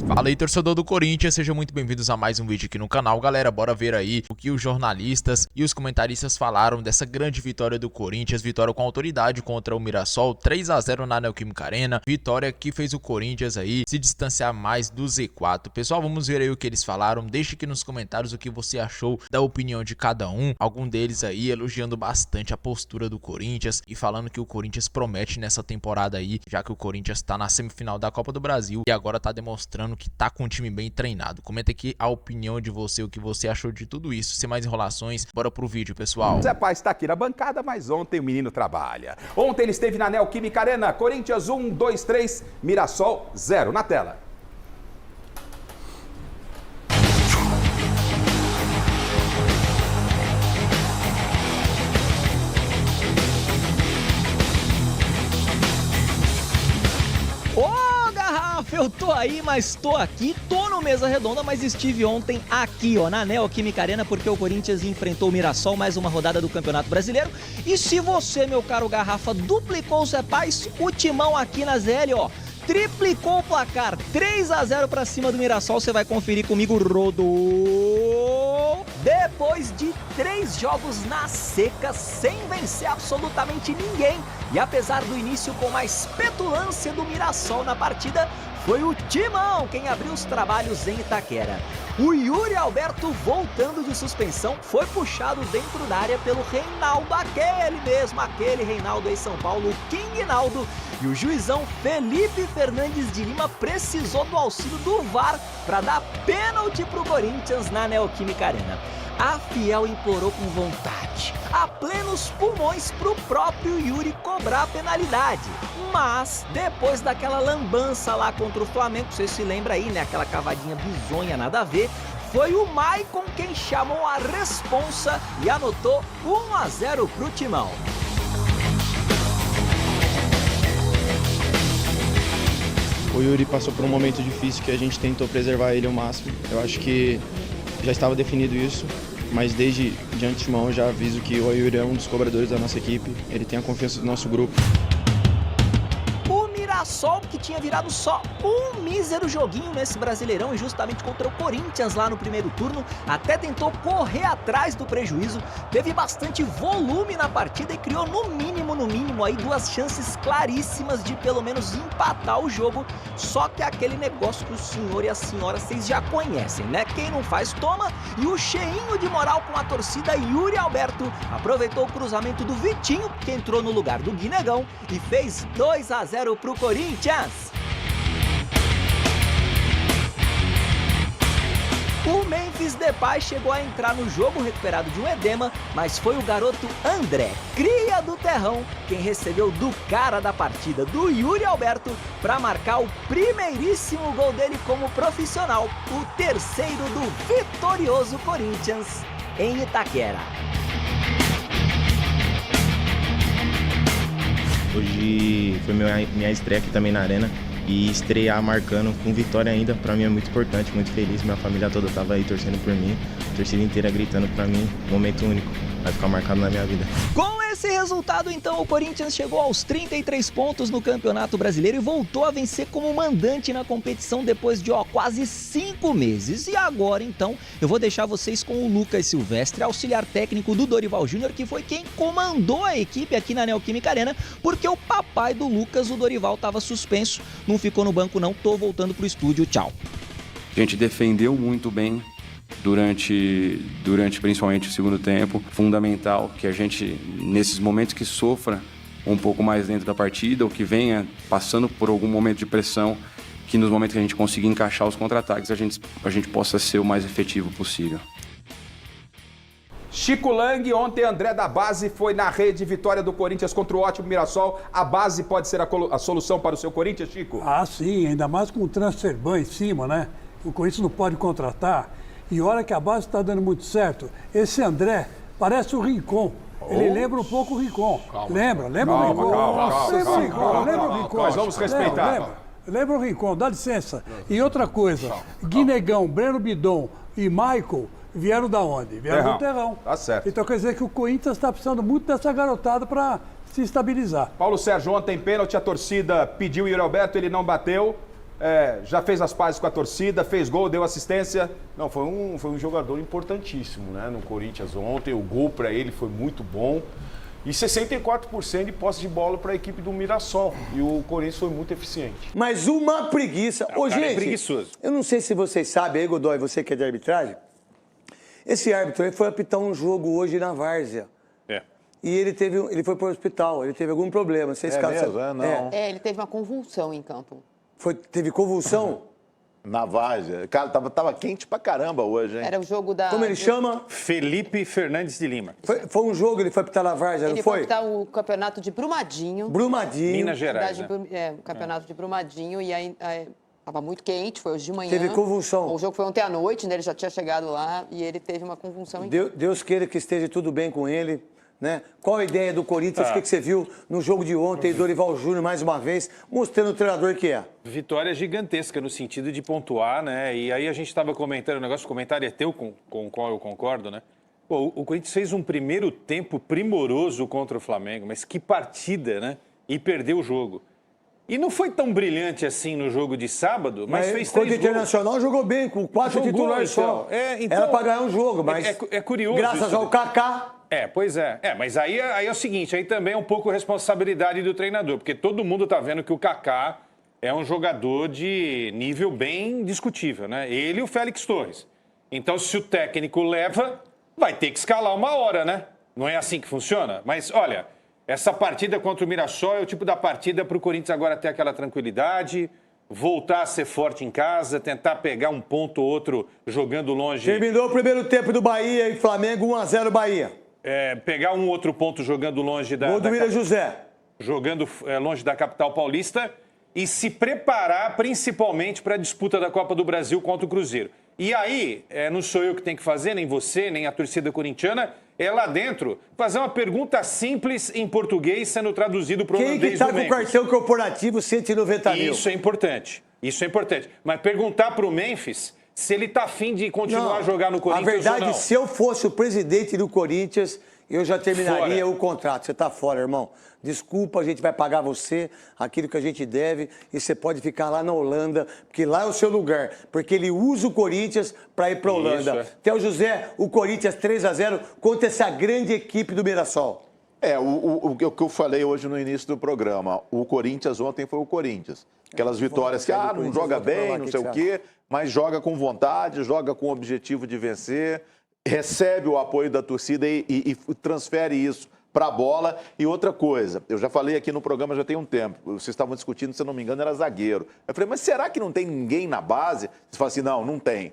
Fala aí, torcedor do Corinthians, sejam muito bem-vindos a mais um vídeo aqui no canal. Galera, bora ver aí o que os jornalistas e os comentaristas falaram dessa grande vitória do Corinthians, vitória com autoridade contra o Mirassol, 3-0 na Neoquímica Arena, vitória que fez o Corinthians aí se distanciar mais do Z4. Pessoal, vamos ver aí o que eles falaram, deixe aqui nos comentários o que você achou da opinião de cada um, algum deles aí elogiando bastante a postura do Corinthians e falando que o Corinthians promete nessa temporada aí, já que o Corinthians tá na semifinal da Copa do Brasil e agora tá demonstrando que tá com um time bem treinado. Comenta aqui a opinião de você, o que você achou de tudo isso. Sem mais enrolações, bora pro vídeo, pessoal. Zé Paz está aqui na bancada, mas ontem o menino trabalha. Ontem ele esteve na Neoquímica Arena, Corinthians 1, 2, 3, Mirassol 0. Na tela. Eu tô aí, mas tô aqui, tô no Mesa Redonda, mas estive ontem aqui, ó, na Neoquímica Arena, porque o Corinthians enfrentou o Mirassol, mais uma rodada do Campeonato Brasileiro. E se você, meu caro Garrafa, duplicou o Zé Paz, o timão aqui na ZL, ó, triplicou o placar, 3-0 pra cima do Mirassol, você vai conferir comigo, rodou. Depois de 3 jogos na seca, sem vencer absolutamente ninguém, e apesar do início com mais petulância do Mirassol na partida, foi o Timão quem abriu os trabalhos em Itaquera. O Yuri Alberto, voltando de suspensão, foi puxado dentro da área pelo Reinaldo, aquele Reinaldo em São Paulo, o King Naldo. E o juizão Felipe Fernandes de Lima precisou do auxílio do VAR para dar pênalti para o Corinthians na Neoquímica Arena. A Fiel implorou com vontade, a plenos pulmões, para o próprio Yuri cobrar a penalidade. Mas, depois daquela lambança lá contra o Flamengo, você se lembra aí, né? Aquela cavadinha bizonha, nada a ver. Foi o Maicon quem chamou a responsa e anotou 1-0 pro Timão. O Yuri passou por um momento difícil que a gente tentou preservar ele ao máximo. Eu acho que já estava definido isso, mas desde de antemão já aviso que o Yuri é um dos cobradores da nossa equipe, ele tem a confiança do nosso grupo. O Mirassol, que tinha virado só um mísero joguinho nesse Brasileirão e justamente contra o Corinthians lá no primeiro turno, até tentou correr atrás do prejuízo, teve bastante volume na partida e criou no mínimo aí 2 chances claríssimas de pelo menos empatar o jogo, só que aquele negócio que o senhor e a senhora vocês já conhecem, né? Quem não faz toma, e o cheinho de moral com a torcida Yuri Alberto aproveitou o cruzamento do Vitinho, que entrou no lugar do Guinegão e fez 2-0 pro Corinthians. O Memphis Depay chegou a entrar no jogo recuperado de um edema, mas foi o garoto André, cria do terrão, quem recebeu do cara da partida, do Yuri Alberto, para marcar o primeiríssimo gol dele como profissional, o terceiro do vitorioso Corinthians em Itaquera. Hoje foi minha estreia aqui também na Arena. E estrear marcando com vitória ainda, pra mim é muito importante, muito feliz. Minha família toda tava aí torcendo por mim, a torcida inteira gritando pra mim, momento único, vai ficar marcado na minha vida. Com esse resultado, então, o Corinthians chegou aos 33 pontos no Campeonato Brasileiro e voltou a vencer como mandante na competição depois de quase 5 meses. E agora, então, eu vou deixar vocês com o Lucas Silvestre, auxiliar técnico do Dorival Júnior, que foi quem comandou a equipe aqui na Neoquímica Arena, porque o papai do Lucas, o Dorival, estava suspenso, não ficou no banco não, tô voltando pro estúdio, tchau. A gente defendeu muito bem durante principalmente o segundo tempo. Fundamental que a gente, nesses momentos que sofra um pouco mais dentro da partida, ou que venha passando por algum momento de pressão, que nos momentos que a gente conseguir encaixar os contra-ataques, a gente possa ser o mais efetivo possível. Chico Lang, ontem André da base foi na rede, vitória do Corinthians contra o ótimo Mirassol. A base pode ser a solução para o seu Corinthians, Chico? Ah, sim, ainda mais com o transfer ban em cima, né? O Corinthians não pode contratar. E olha que a base está dando muito certo. Esse André parece o Rincon. Ele lembra um pouco o Rincon. Lembra o Rincon? Lembra o Rincon. Mas vamos respeitar. Lembra o Rincon, dá licença. E outra coisa, Guinegão, Breno Bidon e Michael vieram da onde? Vieram do Terrão. Tá certo. Então quer dizer que o Corinthians está precisando muito dessa garotada para se estabilizar. Paulo Sérgio, ontem pênalti, a torcida pediu o Yuri Alberto, ele não bateu. já fez as pazes com a torcida, fez gol, deu assistência. Não, foi um jogador importantíssimo, né, no Corinthians ontem. O gol para ele foi muito bom. E 64% de posse de bola para a equipe do Mirassol. E o Corinthians foi muito eficiente. Mas uma preguiça. Ô, gente, é preguiçoso. Eu não sei se vocês sabem aí, Godoy, você que é de arbitragem, esse árbitro aí foi apitar um jogo hoje na Várzea. E ele foi para o hospital, ele teve algum problema. Vocês Não. Ele teve uma convulsão em campo. Teve convulsão? Na Várzea. Cara, tava quente pra caramba hoje, hein? Era o jogo da... Como ele chama? Felipe Fernandes de Lima. Foi um jogo, ele foi apitar na Várzea, não foi? Ele foi apitar o campeonato de Brumadinho. Minas Gerais, né? O campeonato de Brumadinho, e aí estava muito quente, foi hoje de manhã. Teve convulsão. O jogo foi ontem à noite, né? Ele já tinha chegado lá e ele teve uma convulsão em campo. Deus queira que esteja tudo bem com ele. Né? Qual a ideia do Corinthians? O que você viu no jogo de ontem? Dorival Júnior, mais uma vez, mostrando o treinador que é. Vitória gigantesca no sentido de pontuar, né? E aí a gente estava comentando, o negócio, o comentário é teu, com o qual eu concordo, né? Pô, o Corinthians fez um primeiro tempo primoroso contra o Flamengo, mas que partida, né? E perdeu o jogo. E não foi tão brilhante assim no jogo de sábado, mas fez 3 gols. O Internacional jogou bem, com 4 titulares só. Era para ganhar um jogo, mas é curioso. Graças ao Kaká. Pois é. Mas aí é o seguinte, aí também é um pouco responsabilidade do treinador, porque todo mundo está vendo que o Kaká é um jogador de nível bem discutível, né? Ele e o Félix Torres. Então, se o técnico leva, vai ter que escalar uma hora, né? Não é assim que funciona? Mas, olha, essa partida contra o Mirassol é o tipo da partida para o Corinthians agora ter aquela tranquilidade, voltar a ser forte em casa, tentar pegar um ponto ou outro jogando longe. Terminou o primeiro tempo do Bahia e Flamengo, 1-0 Bahia. Pegar um outro ponto jogando longe da... Gol do William José. Jogando longe da capital paulista e se preparar principalmente para a disputa da Copa do Brasil contra o Cruzeiro. E aí, não sou eu que tenho que fazer, nem você, nem a torcida corintiana, é lá dentro fazer uma pergunta simples em português sendo traduzido para o holandês. Quem que está com o cartão corporativo 190 mil? Isso é importante. Mas perguntar para o Memphis se ele está afim de continuar a jogar no Corinthians. A verdade, ou não. se eu fosse o presidente do Corinthians, eu já terminaria o contrato. Você está fora, irmão. Desculpa, a gente vai pagar você aquilo que a gente deve e você pode ficar lá na Holanda, porque lá é o seu lugar. Porque ele usa o Corinthians para ir para a Holanda. Theo José, o Corinthians 3-0 contra essa grande equipe do Mirassol. O que eu falei hoje no início do programa, o Corinthians ontem foi o Corinthians. Aquelas vitórias que, não joga bem, não sei o quê, mas joga com vontade, joga com o objetivo de vencer, recebe o apoio da torcida e transfere isso para a bola. E outra coisa, eu já falei aqui no programa já tem um tempo, vocês estavam discutindo, se eu não me engano, era zagueiro. Eu falei, mas será que não tem ninguém na base? Você fala assim, não tem.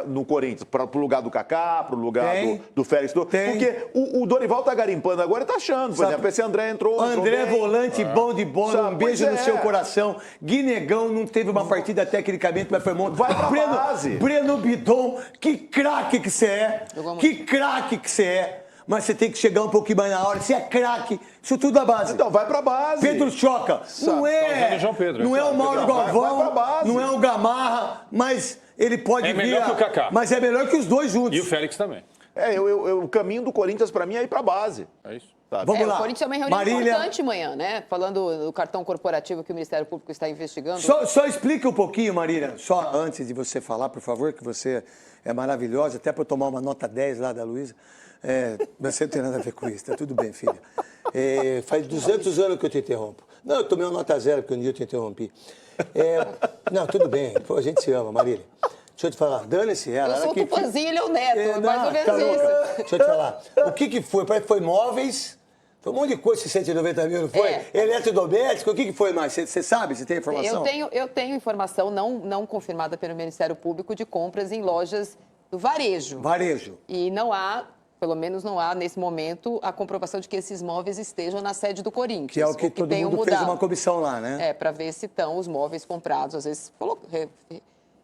No Corinthians, para o lugar do Kaká, para o lugar do Félix. Porque o Dorival tá garimpando agora e tá achando. Por exemplo, esse André entrou. André, volante, bom de bola, um beijo no seu coração. Guinegão não teve uma partida tecnicamente, mas foi monte. Vai pra base. Breno Bidon, que craque que você é. Que craque que você é. Mas você tem que chegar um pouquinho mais na hora. Você é craque, isso tudo da base. Então, vai pra base. Pedro Choca, não é o Mauro Galvão, não é o Gamarra, mas ele pode vir... É melhor que o Kaká. Mas é melhor que os dois juntos. E o Félix também. O caminho do Corinthians, pra mim, é ir pra base. É isso. Vamos lá. O Corinthians é uma reunião importante amanhã, né? Falando do cartão corporativo que o Ministério Público está investigando. Só explica um pouquinho, Marília, só antes de você falar, por favor, que você é maravilhosa, até para eu tomar uma nota 10 lá da Luísa. Você não tem nada a ver com isso, tá tudo bem, filha. Faz 200 anos que eu te interrompo. Não, eu tomei uma nota 0 porque um dia eu te interrompi. Não, tudo bem, a gente se ama, Marília. Deixa eu te falar, dane-se ela. Eu sou o Tupanzinho, ele é o Neto, mais ou menos isso. Deixa eu te falar, o que foi? Parece que foi móveis, foi um monte de coisa, 190 mil, não foi? Eletrodoméstico, o que foi mais? Você sabe, você tem informação? Eu tenho informação não confirmada pelo Ministério Público de compras em lojas do varejo. Varejo. E não há... Pelo menos não há, nesse momento, a comprovação de que esses móveis estejam na sede do Corinthians. Que é o que todo mundo fez uma comissão lá, né? Para ver se estão os móveis comprados. Às vezes,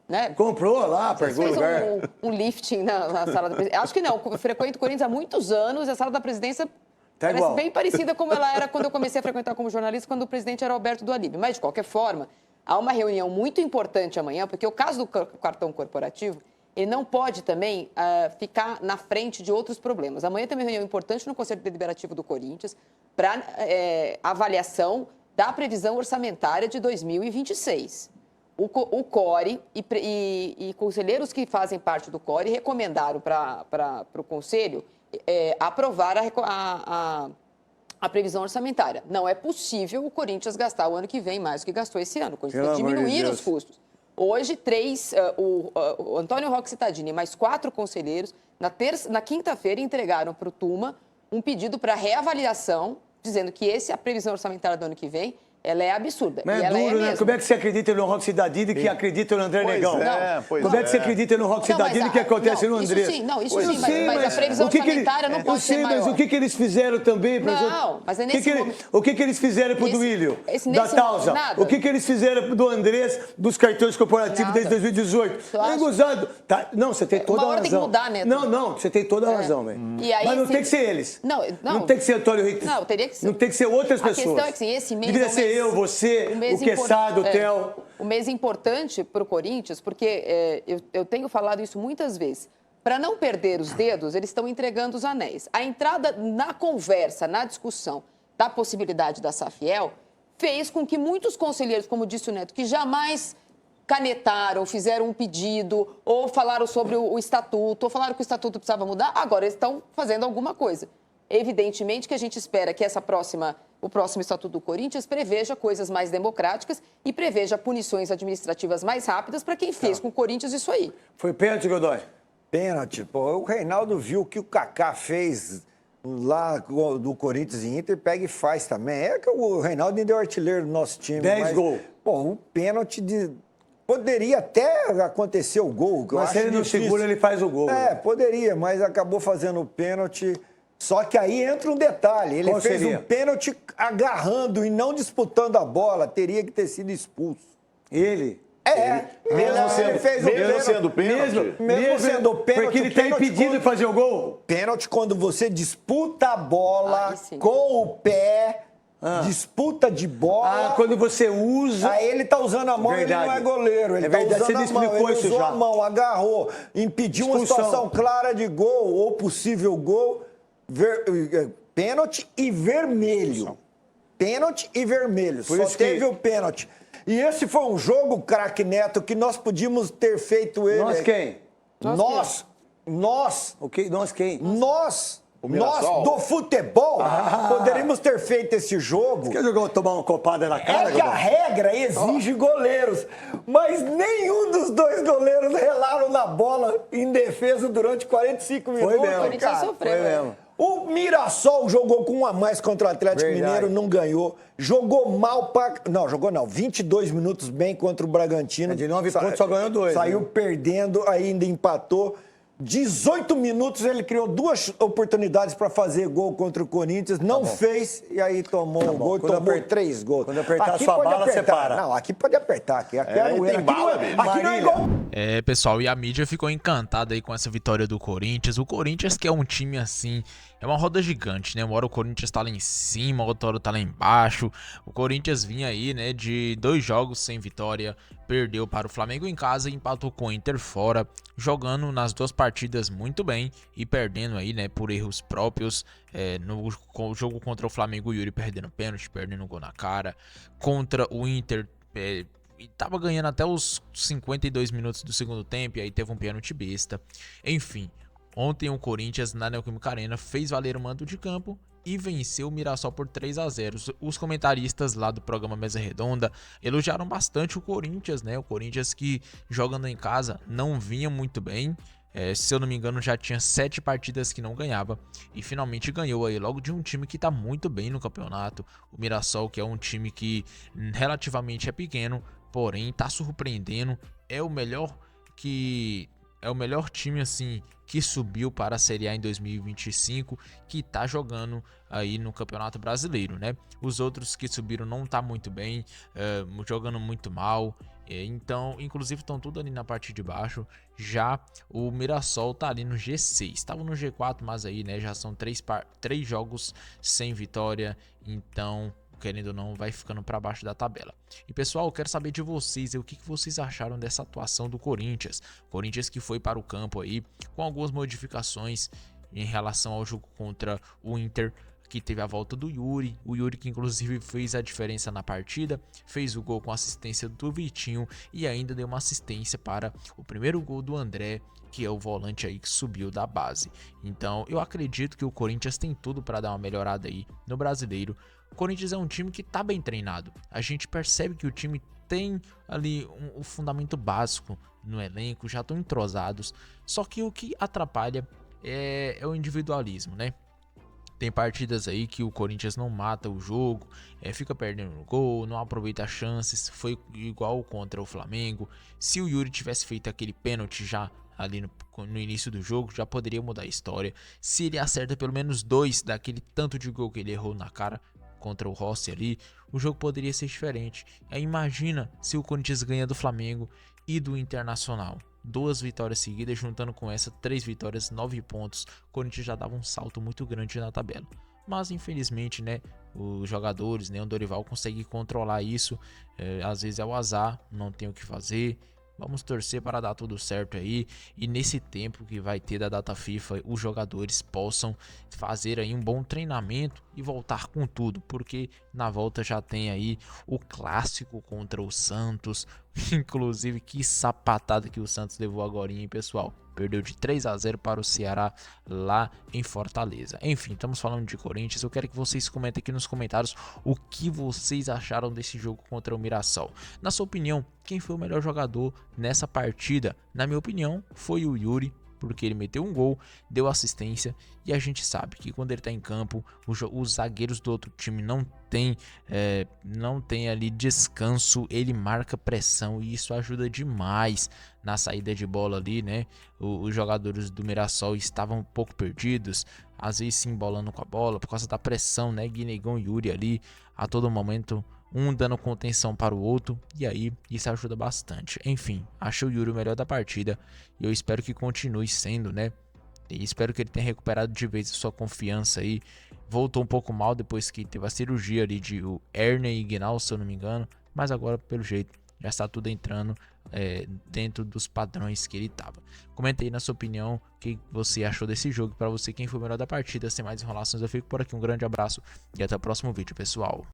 né? Comprou lá, pegou o lugar. Um lifting na sala da presidência. Acho que não, eu frequento o Corinthians há muitos anos e a sala da presidência parece bem parecida como ela era quando eu comecei a frequentar como jornalista, quando o presidente era Alberto do Alíbio. Mas, de qualquer forma, há uma reunião muito importante amanhã, porque o caso do cartão corporativo... ele não pode também ficar na frente de outros problemas. Amanhã tem uma reunião importante no Conselho Deliberativo do Corinthians para avaliação da previsão orçamentária de 2026. o CORE e conselheiros que fazem parte do CORE recomendaram para o Conselho aprovar a previsão orçamentária. Não é possível o Corinthians gastar o ano que vem mais do que gastou esse ano. O Corinthians tem que diminuir os custos. Hoje, o Antônio Roque Cittadini e mais 4 conselheiros, na quinta-feira, entregaram para o Tuma um pedido para reavaliação, dizendo que a previsão orçamentária do ano que vem, ela é absurda. Mas e ela duro, é né? mesmo. Como é que você acredita no Roque Cidadini que acredita no André Negão? Como é que você acredita no Roque Cidadini que acontece no André? Isso sim, mas a previsão orçamentária não pode ser maior. Mas o que eles fizeram também? Não, mas é nesse momento. O que eles fizeram pro Duílio? Da Tausa? O que eles fizeram do Andrés, dos cartões corporativos desde 2018? É gozado. Não, você tem toda a razão. Tem que mudar, Neto. Não, você tem toda a razão, velho. Mas não tem que ser eles. Não tem que ser Antônio Henrique. Não, teria que ser. Não tem que ser outras pessoas. A questão é que sim, esse mês... Deveria ser eu, você... O Quesada, o Theo. O mês importante para o Corinthians, porque eu tenho falado isso muitas vezes. Para não perder os dedos, eles estão entregando os anéis. A entrada na conversa, na discussão da possibilidade da Safiel, fez com que muitos conselheiros, como disse o Neto, que jamais canetaram, fizeram um pedido, ou falaram sobre o estatuto, ou falaram que o estatuto precisava mudar, agora eles estão fazendo alguma coisa. Evidentemente que a gente espera que o próximo Estatuto do Corinthians preveja coisas mais democráticas e preveja punições administrativas mais rápidas para quem fez com o Corinthians isso aí. Foi pênalti, Godoy? Pênalti. Pô, o Reinaldo viu o que o Kaká fez lá do Corinthians e Inter, pega e faz também. É que o Reinaldo ainda é o artilheiro do nosso time. 10 gols. Pô, o pênalti poderia até acontecer o gol. Mas se ele não segura, ele faz o gol. Poderia, mas acabou fazendo o pênalti. Só que aí entra um detalhe, ele fez um pênalti agarrando e não disputando a bola, teria que ter sido expulso. Ele Mesmo sendo pênalti? Mesmo sendo pênalti. Porque ele está impedido de fazer o gol. Pênalti quando você disputa a bola com o pé, disputa de bola. Quando você usa... Aí ele tá usando a mão, ele não é goleiro. Ele tá usando a mão, ele usou a mão, agarrou, impediu uma situação clara de gol ou possível gol. Pênalti e vermelho. Pênalti e vermelho. Só teve o pênalti. E esse foi um jogo, craque Neto, que nós podíamos ter feito ele. Nós quem? Nós. Nós quem? Nós do futebol poderíamos ter feito esse jogo. Você quer jogar tomar uma copada na cara? É que a regra exige goleiros, mas nenhum dos dois goleiros relaram na bola em defesa durante 45 minutos. Foi mesmo, cara. Foi mesmo. O Mirassol jogou com um a mais contra o Atlético Mineiro, não ganhou. Jogou mal pra... Não, jogou não. 22 minutos bem contra o Bragantino. De 9 pontos só ganhou 2. Saiu perdendo, ainda empatou. 18 minutos ele criou 2 oportunidades para fazer gol contra o Corinthians, não fez e aí tomou um gol e tomou 3 gols. Quando apertar a sua bala, você para. Não, aqui pode apertar. Aqui tem bala, bicho. Aqui não é igual. Pessoal, e a mídia ficou encantada aí com essa vitória do Corinthians. O Corinthians que é um time assim, é uma roda gigante, né? Uma hora o Corinthians tá lá em cima, outra hora tá lá embaixo. O Corinthians vinha aí, né, de 2 jogos sem vitória, perdeu para o Flamengo em casa e empatou com o Inter fora, jogando nas 2 partidas muito bem e perdendo aí, né, por erros próprios. No jogo contra o Flamengo, o Yuri perdendo pênalti, perdendo gol na cara. Contra o Inter, tava ganhando até os 52 minutos do segundo tempo e aí teve um pênalti besta. Enfim, ontem o Corinthians na Neoquímica Arena fez valer o mando de campo e venceu o Mirassol por 3-0. Os comentaristas lá do programa Mesa Redonda elogiaram bastante o Corinthians, né? O Corinthians que jogando em casa não vinha muito bem. Se eu não me engano, já tinha 7 partidas que não ganhava e finalmente ganhou aí logo de um time que tá muito bem no campeonato. O Mirassol, que é um time que relativamente é pequeno, porém tá surpreendendo, é o melhor time assim que subiu para a Série A em 2025, que tá jogando aí no Campeonato Brasileiro, né? Os outros que subiram não tá muito bem, jogando muito mal. Então, inclusive, estão tudo ali na parte de baixo. Já o Mirassol tá ali no G6. Estava no G4, mas aí, né, já são 3 jogos sem vitória. Então, querendo ou não, vai ficando para baixo da tabela. E pessoal, eu quero saber de vocês, o que vocês acharam dessa atuação do Corinthians. Corinthians que foi para o campo aí com algumas modificações em relação ao jogo contra o Inter, que teve a volta do Yuri, o Yuri que inclusive fez a diferença na partida, fez o gol com assistência do Vitinho e ainda deu uma assistência para o primeiro gol do André, que é o volante aí que subiu da base. Então eu acredito que o Corinthians tem tudo para dar uma melhorada aí no Brasileiro. O Corinthians é um time que tá bem treinado, a gente percebe que o time tem ali um fundamento básico no elenco, já estão entrosados, só que o que atrapalha é o individualismo, né? Tem partidas aí que o Corinthians não mata o jogo, fica perdendo no gol, não aproveita as chances, foi igual contra o Flamengo. Se o Yuri tivesse feito aquele pênalti já ali no início do jogo, já poderia mudar a história. Se ele acerta pelo menos 2 daquele tanto de gol que ele errou na cara contra o Rossi ali, o jogo poderia ser diferente. Aí imagina se o Corinthians ganha do Flamengo e do Internacional. 2 vitórias seguidas, juntando com essa 3 vitórias, 9 pontos, o Corinthians já dava um salto muito grande na tabela. Mas infelizmente, né, os jogadores, né, o Dorival consegue controlar isso, às vezes é o azar, não tem o que fazer. Vamos torcer para dar tudo certo aí, e nesse tempo que vai ter da data FIFA, os jogadores possam fazer aí um bom treinamento e voltar com tudo, porque na volta já tem aí o clássico contra o Santos. Inclusive, que sapatada que o Santos levou agora, hein, pessoal? Perdeu de 3-0 para o Ceará lá em Fortaleza. Enfim, estamos falando de Corinthians. Eu quero que vocês comentem aqui nos comentários o que vocês acharam desse jogo contra o Mirassol. Na sua opinião, quem foi o melhor jogador nessa partida? Na minha opinião, foi o Yuri, porque ele meteu um gol, deu assistência, e a gente sabe que quando ele está em campo, os zagueiros do outro time não tem ali descanso, ele marca pressão e isso ajuda demais na saída de bola ali, né? Os jogadores do Mirassol estavam um pouco perdidos, às vezes se embolando com a bola por causa da pressão, né? Guinegão e Yuri ali a todo momento, um dando contenção para o outro, e aí isso ajuda bastante. Enfim, achei o Yuri o melhor da partida e eu espero que continue sendo, né? E espero que ele tenha recuperado de vez a sua confiança aí. Voltou um pouco mal depois que teve a cirurgia ali de o hernia inguinal, se eu não me engano, mas agora pelo jeito já está tudo entrando dentro dos padrões que ele estava. Comenta aí na sua opinião o que você achou desse jogo, para você quem foi o melhor da partida. Sem mais enrolações, eu fico por aqui, um grande abraço e até o próximo vídeo, pessoal.